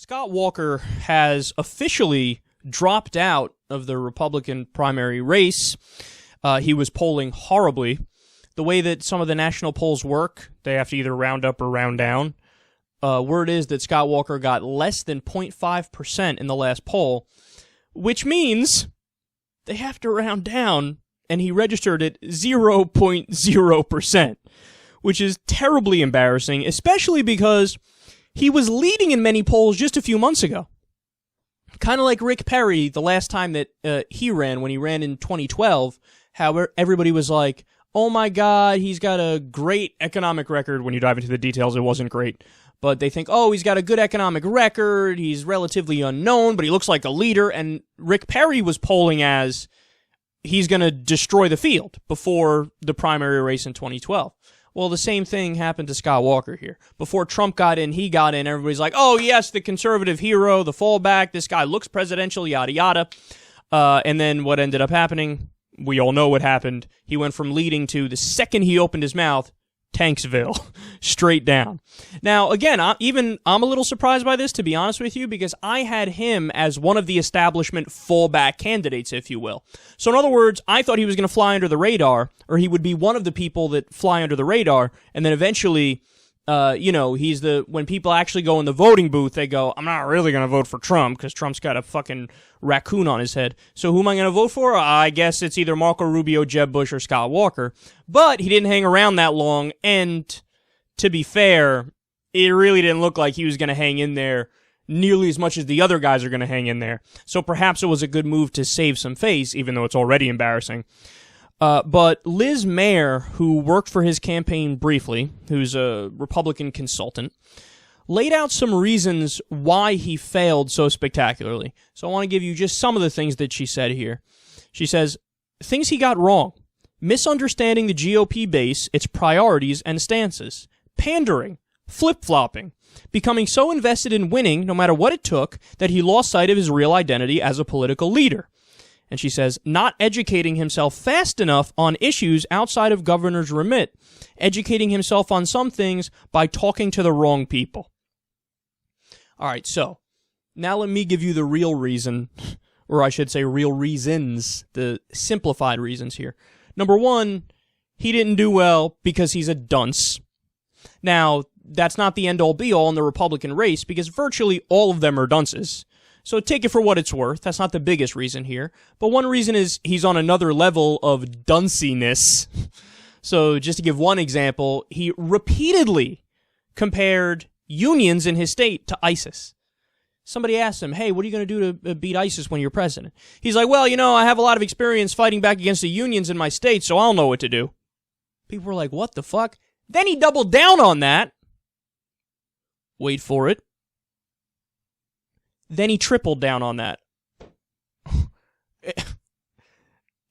Scott Walker has officially dropped out of the Republican primary race. He was polling horribly. The way that some of the national polls work, they have to either round up or round down. Word is that Scott Walker got less than 0.5% in the last poll, which means they have to round down, and he registered at 0.0%, which is terribly embarrassing, especially because he was leading in many polls just a few months ago. Kind of like Rick Perry the last time that he ran, when he ran in 2012, how everybody was like, oh my God, he's got a great economic record. When you dive into the details, it wasn't great. But they think, oh, he's got a good economic record, he's relatively unknown, but he looks like a leader. And Rick Perry was polling as he's going to destroy the field before the primary race in 2012. Well, the same thing happened to Scott Walker here. Before Trump got in, he got in. Everybody's like, oh, yes, the conservative hero, the fallback, this guy looks presidential, yada, yada. And then what ended up happening, we all know what happened. He went from leading to, the second he opened his mouth, Tanksville, straight down. Now, again, I'm a little surprised by this, to be honest with you, because I had him as one of the establishment fallback candidates, if you will. So in other words, I thought he was going to fly under the radar, or he would be one of the people that fly under the radar, and then eventually, he's when people actually go in the voting booth, they go, I'm not really going to vote for Trump, because Trump's got a fucking raccoon on his head. So who am I going to vote for? I guess it's either Marco Rubio, Jeb Bush, or Scott Walker. But he didn't hang around that long, and to be fair, it really didn't look like he was going to hang in there nearly as much as the other guys are going to hang in there. So perhaps it was a good move to save some face, even though it's already embarrassing. But Liz Mayer, who worked for his campaign briefly, who's a Republican consultant, laid out some reasons why he failed so spectacularly. So I want to give you just some of the things that she said here. She says, things he got wrong: misunderstanding the GOP base, its priorities and stances, pandering, flip-flopping, becoming so invested in winning, no matter what it took, that he lost sight of his real identity as a political leader. And she says, not educating himself fast enough on issues outside of governor's remit, educating himself on some things by talking to the wrong people. All right, so now let me give you the real reason, or I should say real reasons, the simplified reasons here. Number one, he didn't do well because he's a dunce. Now, that's not the end-all be-all in the Republican race, because virtually all of them are dunces. So take it for what it's worth. That's not the biggest reason here. But one reason is he's on another level of dunciness. So just to give one example, he repeatedly compared unions in his state to ISIS. Somebody asked him, hey, what are you going to do to beat ISIS when you're president? He's like, well, I have a lot of experience fighting back against the unions in my state, so I'll know what to do. People were like, what the fuck? Then he doubled down on that. Wait for it. Then he tripled down on that. That's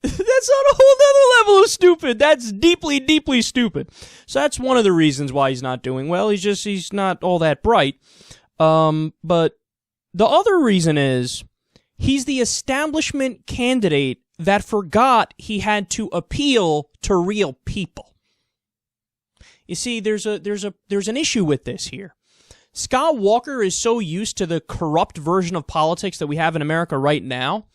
on a whole other level of stupid. That's deeply, deeply stupid. So that's one of the reasons why he's not doing well. He's not all that bright. But the other reason is he's the establishment candidate that forgot he had to appeal to real people. You see, there's an issue with this here. Scott Walker is so used to the corrupt version of politics that we have in America right now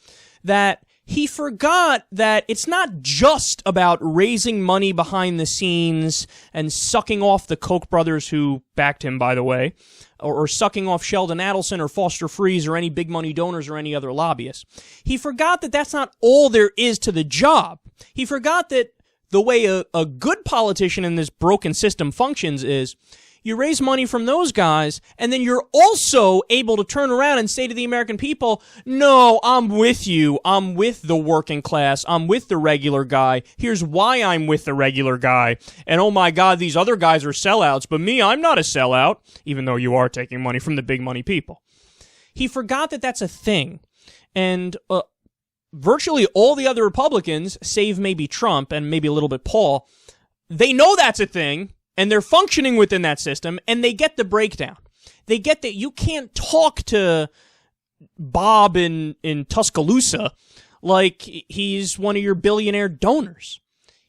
that he forgot that it's not just about raising money behind the scenes and sucking off the Koch brothers, who backed him, by the way, or sucking off Sheldon Adelson or Foster Friess or any big money donors or any other lobbyists. He forgot that that's not all there is to the job. He forgot that the way a good politician in this broken system functions is you raise money from those guys, and then you're also able to turn around and say to the American people, no, I'm with you. I'm with the working class. I'm with the regular guy. Here's why I'm with the regular guy. And oh my God, these other guys are sellouts, but me, I'm not a sellout, even though you are taking money from the big money people. He forgot that that's a thing. And virtually all the other Republicans, save maybe Trump and maybe a little bit Paul, they know that's a thing. And they're functioning within that system, and they get the breakdown. They get that you can't talk to Bob in Tuscaloosa like he's one of your billionaire donors.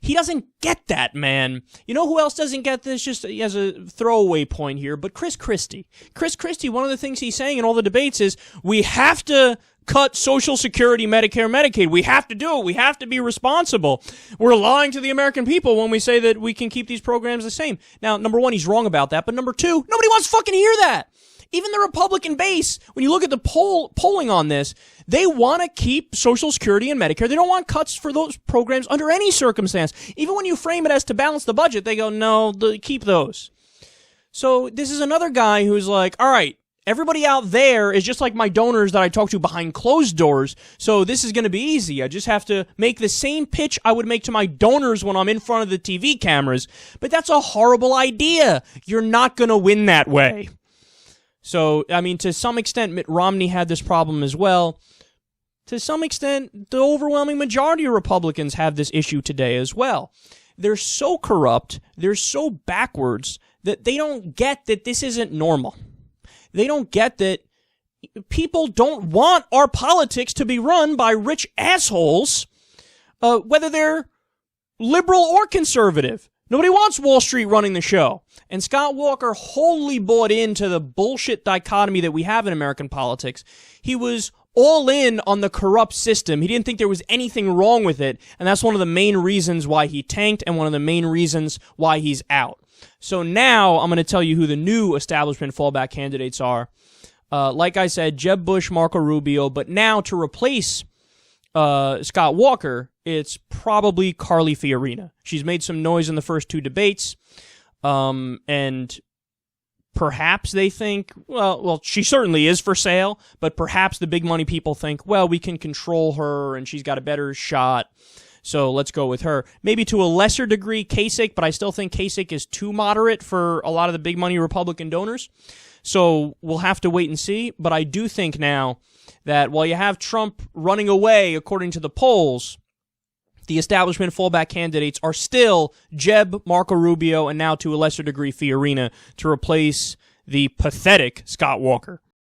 He doesn't get that, man. You know who else doesn't get this, just as a throwaway point here, but Chris Christie. Chris Christie, one of the things he's saying in all the debates is, we have to cut Social Security, Medicare, Medicaid. We have to do it. We have to be responsible. We're lying to the American people when we say that we can keep these programs the same. Now, number one, he's wrong about that, but number two, nobody wants to fucking hear that. Even the Republican base, when you look at the polling on this, they want to keep Social Security and Medicare. They don't want cuts for those programs under any circumstance. Even when you frame it as to balance the budget, they go, no, keep those. So this is another guy who's like, all right, everybody out there is just like my donors that I talk to behind closed doors, so this is going to be easy. I just have to make the same pitch I would make to my donors when I'm in front of the TV cameras. But that's a horrible idea. You're not going to win that way. So, I mean, to some extent, Mitt Romney had this problem as well. To some extent, the overwhelming majority of Republicans have this issue today as well. They're so corrupt, they're so backwards, that they don't get that this isn't normal. They don't get that people don't want our politics to be run by rich assholes, whether they're liberal or conservative. Nobody wants Wall Street running the show. And Scott Walker wholly bought into the bullshit dichotomy that we have in American politics. He was all in on the corrupt system. He didn't think there was anything wrong with it, and that's one of the main reasons why he tanked and one of the main reasons why he's out. So now I'm going to tell you who the new establishment fallback candidates are. Like I said, Jeb Bush, Marco Rubio, but now to replace Scott Walker, it's probably Carly Fiorina. She's made some noise in the first two debates, and perhaps they think, well, she certainly is for sale, but perhaps the big money people think, well, we can control her and she's got a better shot, so let's go with her. Maybe to a lesser degree Kasich, but I still think Kasich is too moderate for a lot of the big money Republican donors. So we'll have to wait and see, but I do think now that while you have Trump running away according to the polls, the establishment fallback candidates are still Jeb, Marco Rubio, and now to a lesser degree Fiorina to replace the pathetic Scott Walker.